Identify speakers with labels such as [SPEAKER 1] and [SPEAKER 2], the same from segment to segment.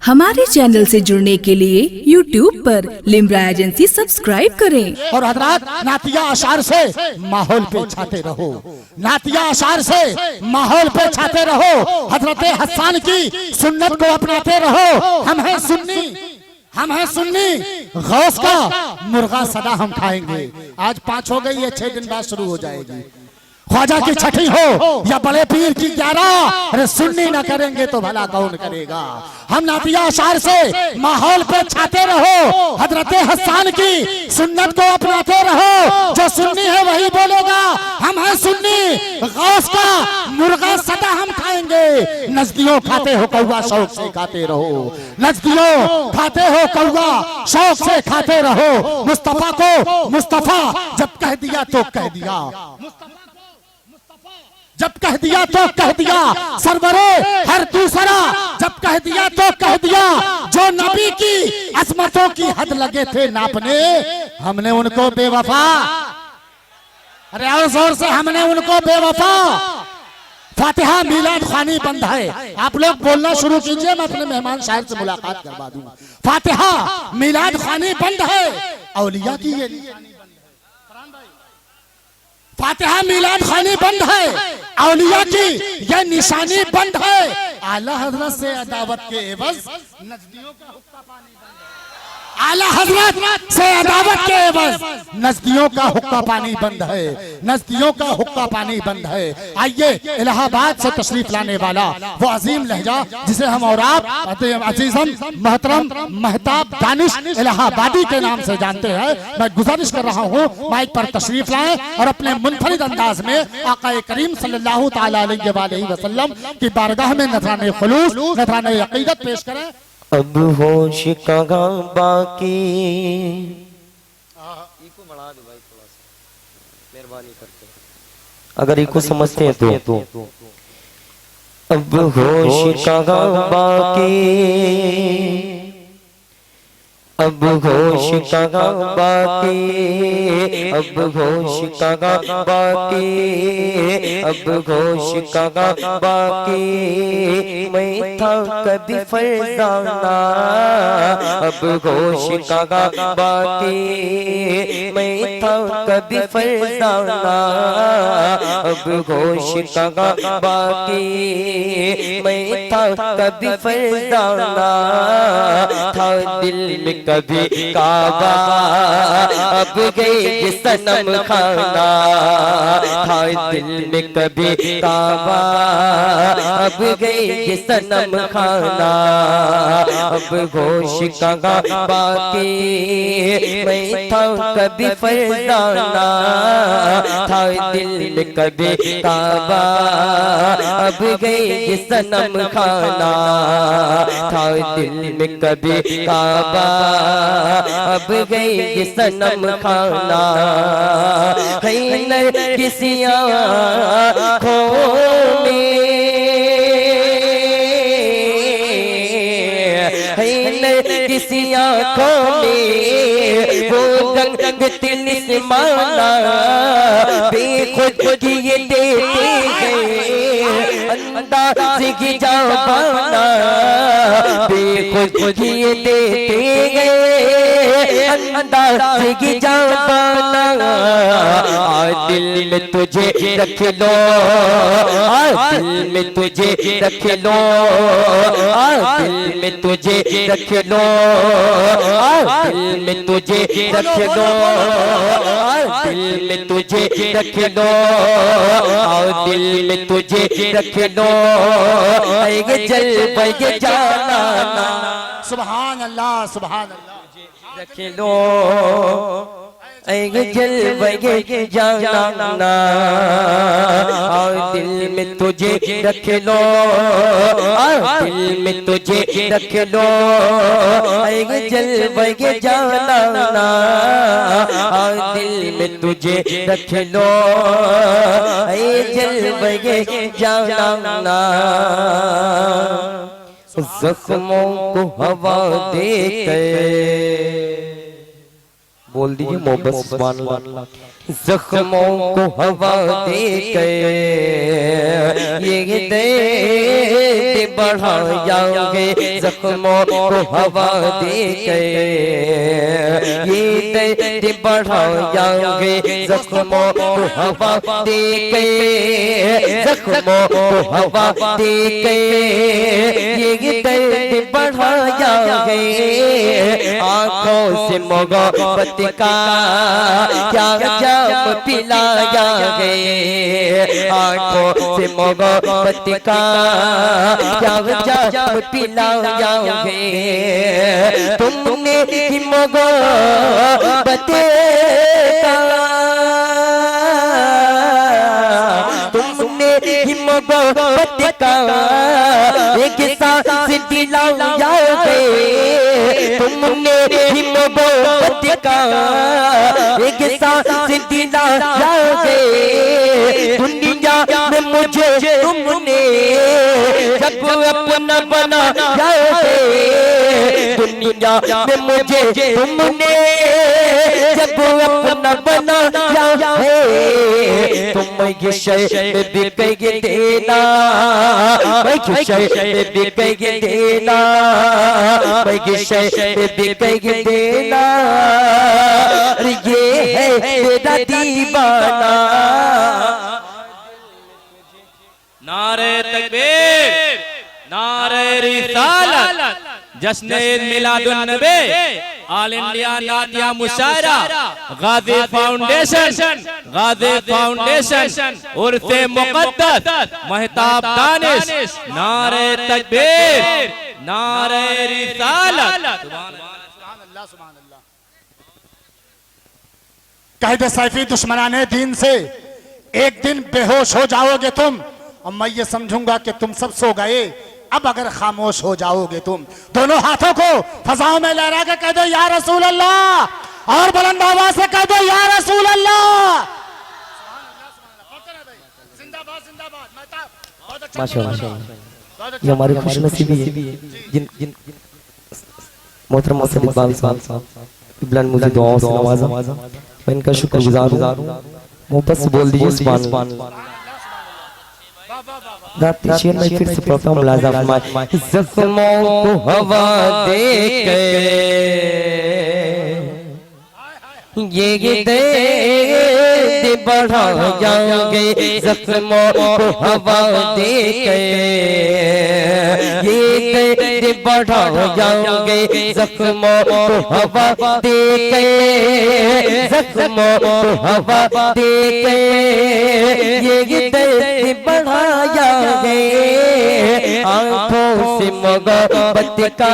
[SPEAKER 1] हमारे चैनल से जुड़ने के लिए YouTube पर लिम्रा एजेंसी सब्सक्राइब करें
[SPEAKER 2] और हजरात नातिया अशार से माहौल पे छाते रहो, नातिया अशार से माहौल पे छाते रहो। हजरत हसन की सुन्नत को अपनाते रहो। हम हैं सुन्नी, हम हैं सुन्नी। गौस का मुर्गा सदा हम खाएंगे। आज 5 हो गई है, 6 दिन बाद शुरू हो जाएगी। ख्वाजा की छठी हो या बड़े पीर की 11, अरे सुन्नी ना करेंगे तो भला कौन करेगा। हम नातिया अशार से माहौल पे छाते रहो। हजरत हसन की सुन्नत को अपनाते रहो। जो सुन्नी है वही बोलेगा हम हैं सुन्नी। गौस का मुर्गा सदा हम खाएंगे। नजदियों खाते हो कौवा, शौक से खाते रहो। नजदियों खाते हो कौवा, शौक से खाते रहो। मुस्तफा को मुस्तफा जब कह दिया तो कह दिया, जब कह दिया तो कह दिया। सरवरे हर दूसरा जब कह दिया तो कह दिया। जो नबी की अजमतों की हद लगे थे नापने, हमने उनको बेवफा, अरे और जोर से, हमने उनको बेवफा। फातिहा मिलाद खानी बंद है। आप लोग बोलना शुरू कीजिए, मैं अपने मेहमान शायर से मुलाकात करवा दूंगा। फातिहा मिलाद खानी बंद है। औलिया की ये फातिहा मिलाद खानी बंद है, औलिया की यह निशानी बंद है। आला हजरत से अदावत के एवज नजदियों का हुक्का पानी बंद है। आला हजरत से अदावत के एवज नजदियों का हुक्का पानी बंद है। नजदियों का हुक्का पानी बंद है। आइए इलाहाबाद से तशरीफ लाने वाला वो अजीम लहजा जिसे हम और आप अजीजम मोहतरम महताब दानिश इलाहाबादी के नाम से जानते हैं, मैं गुजारिश कर रहा हूँ माइक पर तशरीफ लाएं और अपने मुनफरिद अंदाज में आका करीम सल्लल्लाहु तआला अलैहि वसल्लम की बारगाह में नजराने खुलूस, नजराने अकीदत पेश करें।
[SPEAKER 3] अब होश कहाँ बाकी, इको बढ़ा दो भाई थोड़ा सा, मेहरबानी करके, अगर इको समझते हैं तो। अब होश कहाँ बाकी, अब होश कहाँ बाकी, अब होश कहाँ बाकी, अब होश कहाँ बाकी। मैं था कभी फरजाना, अब होश कहाँ बाकी। मैं था कभी फरजाना, अब होश कहाँ बाकी। मैं था कभी फरजाना, था दिल में कभी काबा, अब गई सनम खाना। था दिल में कभी काबा, अब गई सनम खाना। अब होश कहाँ बाकी, मैं था कभी फरजाना, था दिल में कभी काबा, अब गई सनम खाना। था दिल में कभी काबा, अब गई सनम खाना। है नरगिसियां आँखों में, है नरगिसियां आँखों में, वो रंग तिलिस्माना बेखुद किए देते हैं। अंदाज़ की जावाना बेखुद किए देते गए। अंदाज़ की जावाना दिल में तुझे रख लो, दिल में तुझे रख लो, दिल में तुझे रख लो, दिल में तुझे रख लो, दिल में तुझे रख लो, दिल में तुझे रख लो। आएगे जल जाना,
[SPEAKER 2] सुभान अल्लाह, सुभान अल्लाह।
[SPEAKER 3] रख लो जल बगे जाना, और दिल में तुझे रख लो, दिल में तुझे रख लो। जल बगे जाना, और दिल में तुझे रख लो, जल बगे जाना। जख्मों को हवा देकर बोल दीजिए मोहब्बत से सुभान अल्लाह। जख्मों को हवा दे के ये दर्द बढ़ाएंगे, जख्मों को हवा दे के ये दर्द बढ़ाएंगे, जख्मों को हवा दे के, जख्मों को हवा दे के ये दर्द बढ़ाएंगे। आंखों से मोहब्बत का क्या जाम पिलाया गए, आंखों से मोहब्बत का क्या जाम पिलाया गए। तुमने ही मोहब्बत का, तुमने ही मोहब्बत का एक सांस दिलाया गए, तुमने ही मोहब्बत का एक सांस दिलाया गए। दुनिया में मुझे तुमने जब अपना बनाया गए, दुनिया में मुझे तुमने जब अपना बनाया है। तुम ये शय बिक देना, मैं शय बिक देना, मैं शय बिक देना, ये है तेरा दीवाना।
[SPEAKER 4] नारे तकबीर, नारे रिसालत, जश्न मिलादुन नबी, ऑल इंडिया नातिया मुशायरा, गाजी फाउंडेशन, गाजी फाउंडेशन उर्से मुक़द्दस महताब दानिश। नारे तकबीर, नारे रिसालत।
[SPEAKER 2] कह दे सैफी दुश्मनाने दीन से एक दिन बेहोश हो जाओगे तुम, और मैं ये समझूंगा कि तुम सब सो गए। अब अगर खामोश हो जाओगे तुम, दोनों हाथों को फजाओं में लहरा के कह दो या रसूल अल्लाह, और बुलंद आवाज से कह दो या रसूल अल्लाह।
[SPEAKER 3] माशाअल्लाह, ये हमारी खुशनसीबी है जिन जिन मोहतरम सैयद इकबाल साहब इब्लान मुझे दुआओं से नवाजा, मैं इनका शुक्रगुजार हूँ। मोहब्बत से बोल दीजिए सुभान अल्लाह। शेर में फिर से पढ़ता हूँ, मुलाज़ा फरमाए। ज़ख्मों को हवा दे के ये दर्द बढ़ाएंगे, ज़ख्मों को हवा दे के ये दर्द बढ़ाएंगे, ज़ख्मों को हवा दे के, ज़ख्मों को हवा दे के ये दर्द बढ़ाएंगे। आंखों से मोहब्बत का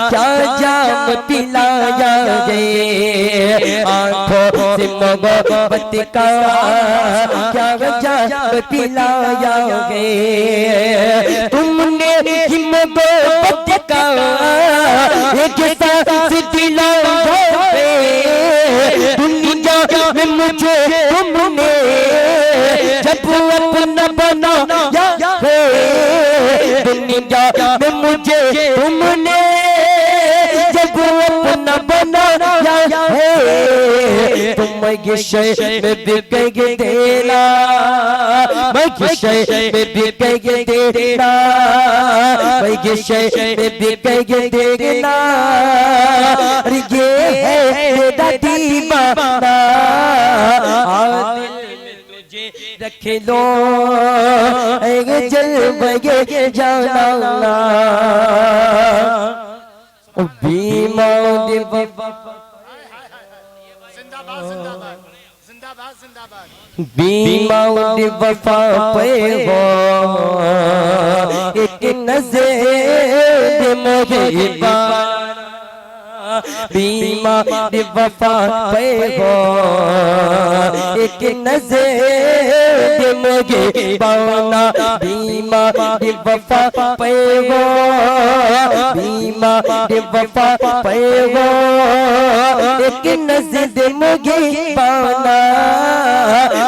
[SPEAKER 3] क्या जाम पिलाया गए, आंखों से मोहब्बत का क्या जाम पिलाया गए। तुमने ही मोहब्बत का एक सांस दिलाया गए, दुनिया में मुझे तुमने जब अपना बनाया है, दुनिया में मुझे तुमने जब अपना बनाया है। तुम ये शय में बिक देना, मैं ये शय में बिक देना, मैं ये शय में बिक देना, ये है तेरा दीवाना। रख लो एक जलवे जाना, बीमार बीमार वफा पे हो एक नज़र मुझे बीमार वफा पे हो एक नज़र मुझे पाना, बीमार वफा पे हो बीमार वफा पे हो एक नज़र मुझे पाना।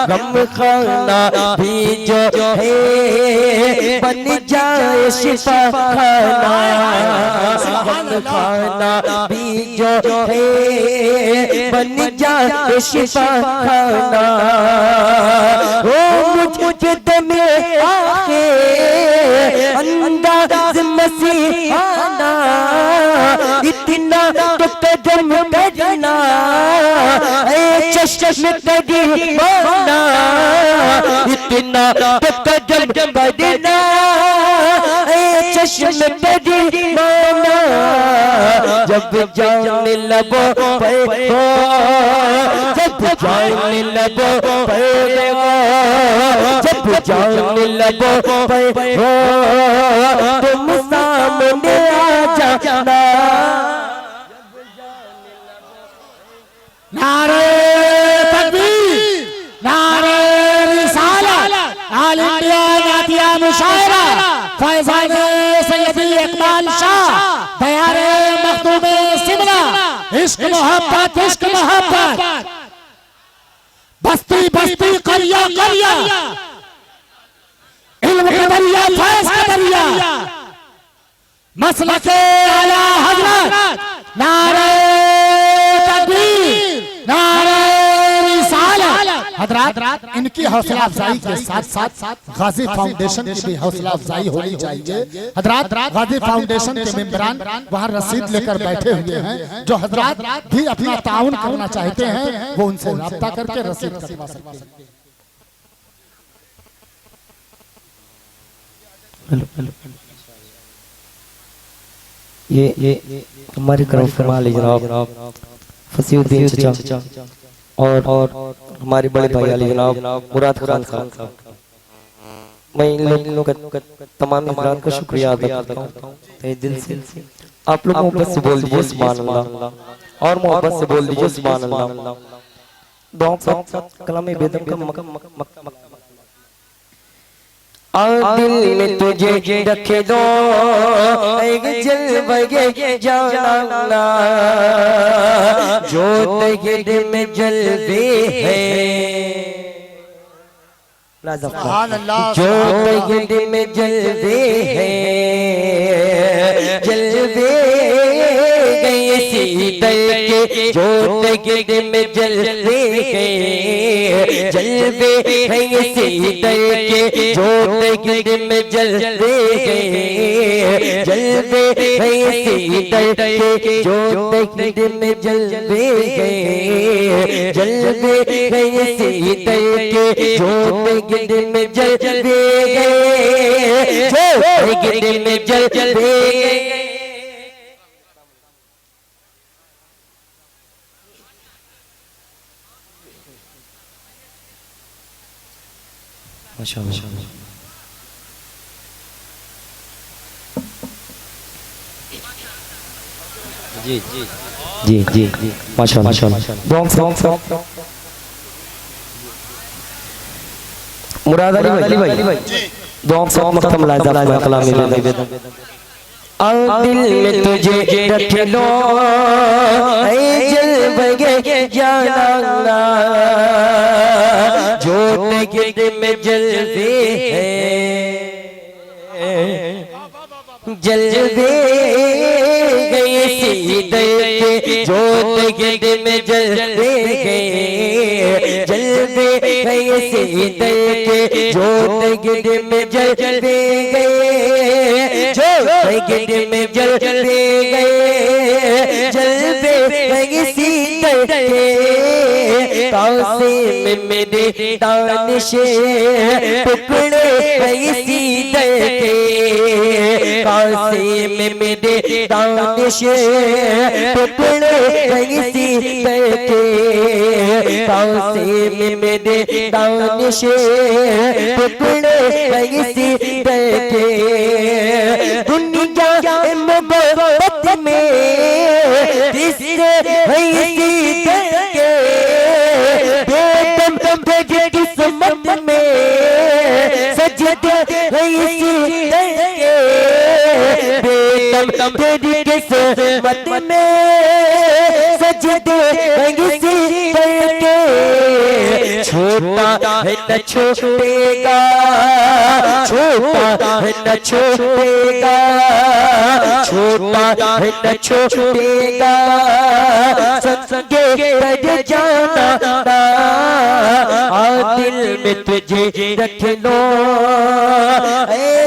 [SPEAKER 3] गम खाना भी जो है बन जाए शिफा खाना, गम खाना भी जो है बन जाए शिफा खाना। ओ मुझे दमे आके अंदाज मसीहाना, इतना तो कदम करना ऐ चश्म कदीमाना, इतना तो कदम करना ऐ चश्म कदीमाना। जब जान लबो पे हो, जब जान लबो पे हो, जब जान लबो पे हो, तुम सामने आ जाना।
[SPEAKER 2] नारे तकबीर, नारे रिसालत, ऑल इंडिया नातिया मुशायरा, फैजान सैयदी इकबाल शाह, बयारे मखदूमे सिमरा, इश्क मोहब्बत, इश्क मोहब्बत, बस्ती बस्ती करिया करिया, इल्म का दरिया, फैज का दरिया, मसलके आला हजरत, नारे तकबीर, नारे रिसालत। हजरत इनकी हौसला अफजाई के साथ साथ गाजी फाउंडेशन की भी हौसला अफजाई होनी चाहिए। हजरत गाजी फाउंडेशन के मेंबरान वहाँ रसीद लेकर बैठे हुए हैं, जो हजरत भी अपना ताउन करना चाहते हैं वो उनसे राब्ता करके रसीद करवा सकते हैं।
[SPEAKER 3] ये हमारे करम फरमा ली जनाब फसीउद्दीन चाचा और हमारे बड़े भाई अली जनाब मुराद खान साहब। मैं इन लोगों का तमाम हज़रात का शुक्रिया अदा करता हूँ तहे दिल से। आप लोग मोहब्बत से बोल दीजिए सुभान अल्लाह, और मोहब्बत से बोल दीजिए सुभान अल्लाह। दुआ के साथ कलाम बेदम का दिल में तुझे रखे दो एक जलवे जाना, जो तेरे में जलवे है, जो तेरे में जलवे है, जलवे गए सीतल के, जो तेरे में जलवे गए, जलवे गए सीतल के, जो तेरे में जलवे गए, जलवे गए सीतल के, जो तेरे में जलवे गए, जलवे गए सीतल के, जो तेरे में जलवे गए, जो तेरे में जलवे गए। माशाअल्लाह जी जी जी जी माशाअल्लाह। मुराद अली भाई दुआ से मखतम लाजा कलाम बेदम। और दिल में तुझे रख लो ऐ जलवे जाना, जो तेरे में जलवे है, जलवे गए सीधे के, जो तेरे में जलवे गए, जलवे गए सीधे के, जो तेरे में जलवे गए, जो तेरे में जलवे गए, जलवे गए सीधे के, कासे में मेरे दानिश टुकड़े गए सीधे के, कासे में मेरे दानिश टुकड़े गए सीधे के, कासे में मेरे दानिश टुकड़े गए सीधे के। दुनिया मोहब्बत में किसने है सीधे के, बेदम तेरी किस्मत में सजदे है सीधे के, बेदम तेरी किस्मत में सजदे है सीधे के, छोटा है न छूटेगा, छोटा है न छूटेगा, छोटा है न छूटेगा, संगे कर जाना, आ दिल में तुझे रख लो,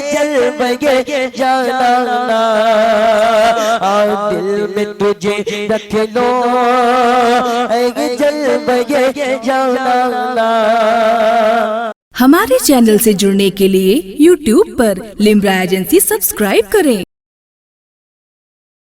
[SPEAKER 3] जल बगे जाना, आ दिल में तुझे रख लो, जल बगे जाना।
[SPEAKER 1] हमारे चैनल से जुड़ने के लिए YouTube पर लिम्रा एजेंसी सब्सक्राइब करें।